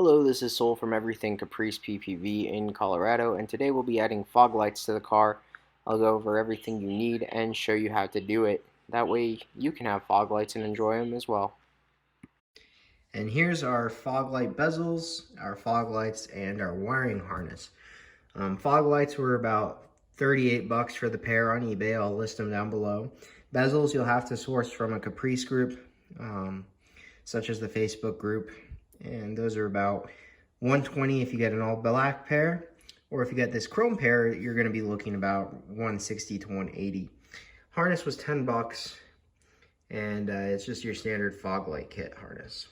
Hello, this is Sol from Everything Caprice PPV in Colorado, and today we'll be adding fog lights to the car. I'll go over everything you need and show you how to do it. That way you can have fog lights and enjoy them as well. And here's our fog light bezels, our fog lights, and our wiring harness. Fog lights were about 38 bucks for the pair on eBay. I'll list them down below. Bezels you'll have to source from a Caprice group, such as the Facebook group. And those are about $120 if you get an all black pair, or if you get this chrome pair, you're going to be looking about $160 to $180. Harness was 10 bucks, and it's just your standard fog light kit harness.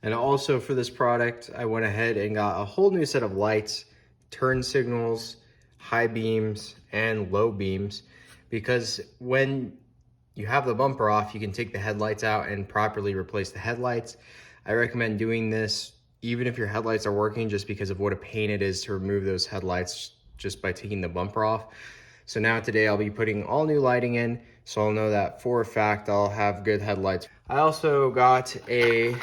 And also for this product, I went ahead and got a whole new set of lights, turn signals, high beams, and low beams, because when you have the bumper off, you can take the headlights out and properly replace the headlights. I recommend doing this even if your headlights are working, just because of what a pain it is to remove those headlights just by taking the bumper off. So now today I'll be putting all new lighting in, so I'll know that for a fact I'll have good headlights. I also got a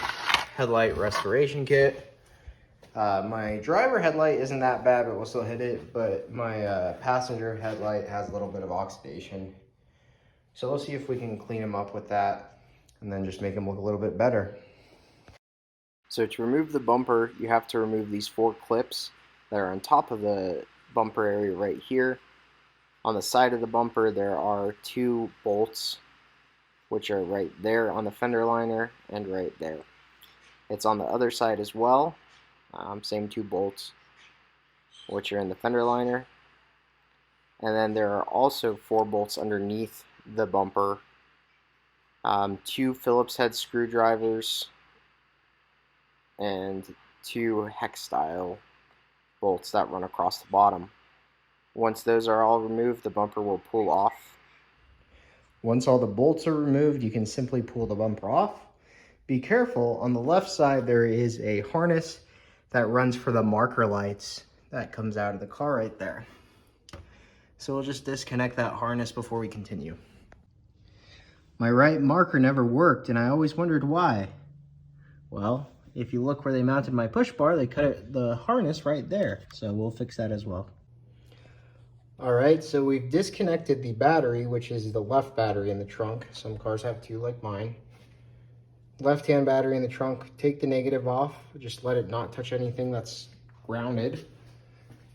headlight restoration kit. My driver headlight isn't that bad, but we'll still hit it, but my passenger headlight has a little bit of oxidation. So let's see if we can clean them up with that and then just make them look a little bit better. So to remove the bumper, you have to remove these 4 clips that are on top of the bumper area right here. On the side of the bumper, there are 2 bolts, which are right there on the fender liner and right there. It's on the other side as well, same 2 bolts, which are in the fender liner. And then there are also 4 bolts underneath the bumper, 2 Phillips head screwdrivers, and 2 hex style bolts that run across the bottom. Once those are all removed, the bumper will pull off. Once all the bolts are removed, you can simply pull the bumper off. Be careful, on the left side there is a harness that runs for the marker lights that comes out of the car right there. So we'll just disconnect that harness before we continue. My right marker never worked, and I always wondered why. Well, if you look where they mounted my push bar, they cut the harness right there. So we'll fix that as well. All right, so we've disconnected the battery, which is the left battery in the trunk. Some cars have 2 like mine. Left-hand battery in the trunk, take the negative off. Just let it not touch anything that's grounded.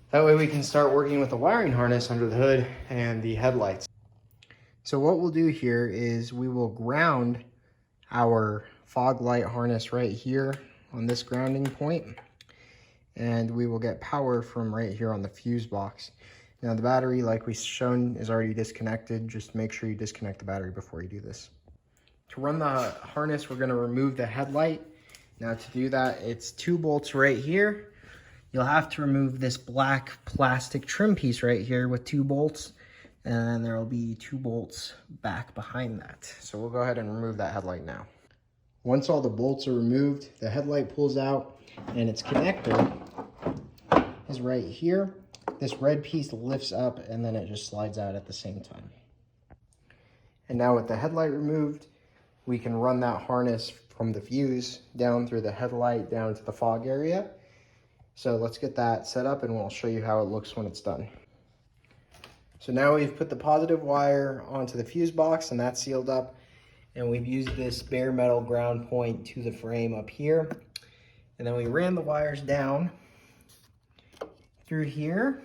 That way we can start working with the wiring harness under the hood and the headlights. So what we'll do here is we will ground our fog light harness right here on this grounding point, and we will get power from right here on the fuse box. Now the battery, like we've shown, is already disconnected. Just make sure you disconnect the battery before you do this. To run the harness, we're going to remove the headlight. Now to do that, it's 2 bolts right here. You'll have to remove this black plastic trim piece right here with 2 bolts, and then there will be 2 bolts back behind that. So we'll go ahead and remove that headlight now. Once all the bolts are removed, the headlight pulls out, and its connector is right here. This red piece lifts up, and then it just slides out at the same time. And now with the headlight removed, we can run that harness from the fuse down through the headlight down to the fog area. So let's get that set up, and we'll show you how it looks when it's done. So now we've put the positive wire onto the fuse box, and that's sealed up. And we've used this bare metal ground point to the frame up here. And then we ran the wires down through here,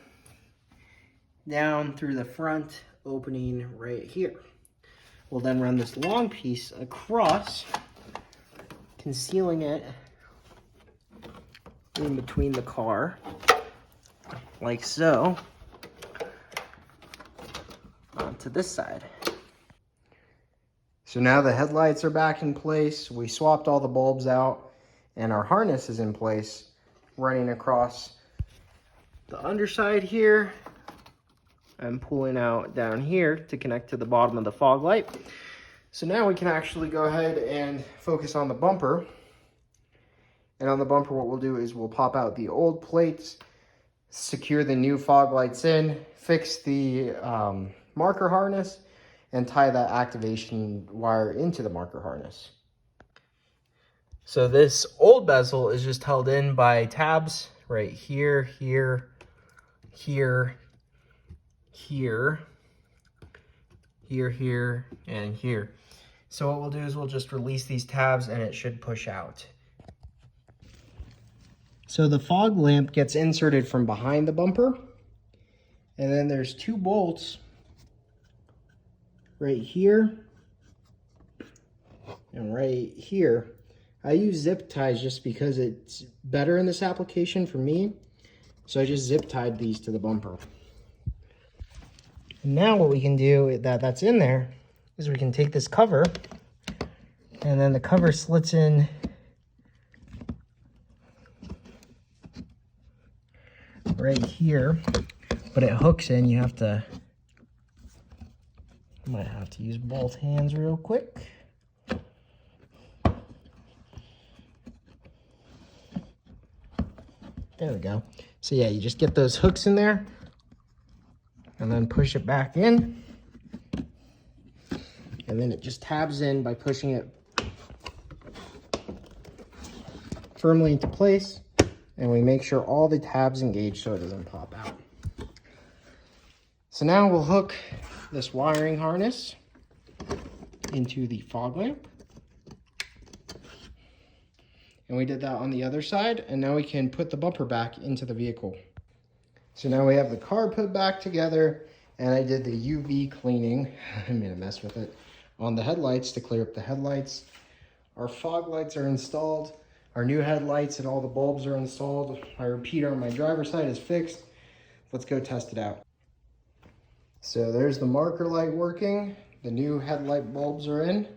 down through the front opening right here. We'll then run this long piece across, concealing it in between the car, like so, onto this side. So now the headlights are back in place. We swapped all the bulbs out, and our harness is in place, running across the underside here and pulling out down here to connect to the bottom of the fog light. So now we can actually go ahead and focus on the bumper. And on the bumper, what we'll do is we'll pop out the old plates, secure the new fog lights in, fix the marker harness, and tie that activation wire into the marker harness. So this old bezel is just held in by tabs right here, here, here, here, here, and here. So what we'll do is we'll just release these tabs and it should push out. So the fog lamp gets inserted from behind the bumper, and then there's two bolts right here and right here. I use zip ties just because it's better in this application for me. So I just zip tied these to the bumper. And now what we can do that's in there is we can take this cover, and then the cover slits in right here, but it hooks in. You have to, might have to use both hands real quick. There we go. So yeah, you just get those hooks in there and then push it back in. And then it just tabs in by pushing it firmly into place. And we make sure all the tabs engage so it doesn't pop out. So now we'll hook this wiring harness into the fog lamp. And we did that on the other side, and now we can put the bumper back into the vehicle. So now we have the car put back together, and I did the UV cleaning, I made a mess with it, on the headlights to clear up the headlights. Our fog lights are installed, our new headlights and all the bulbs are installed. My repeater on my driver's side is fixed. Let's go test it out. So there's the marker light working, the new headlight bulbs are in,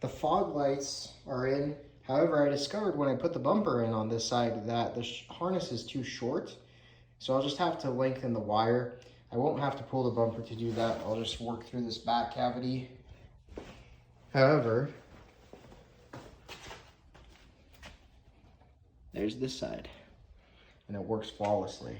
the fog lights are in. However, I discovered when I put the bumper in on this side that the harness is too short, so I'll just have to lengthen the wire. I won't have to pull the bumper to do that. I'll just work through this back cavity. However, there's this side, and it works flawlessly.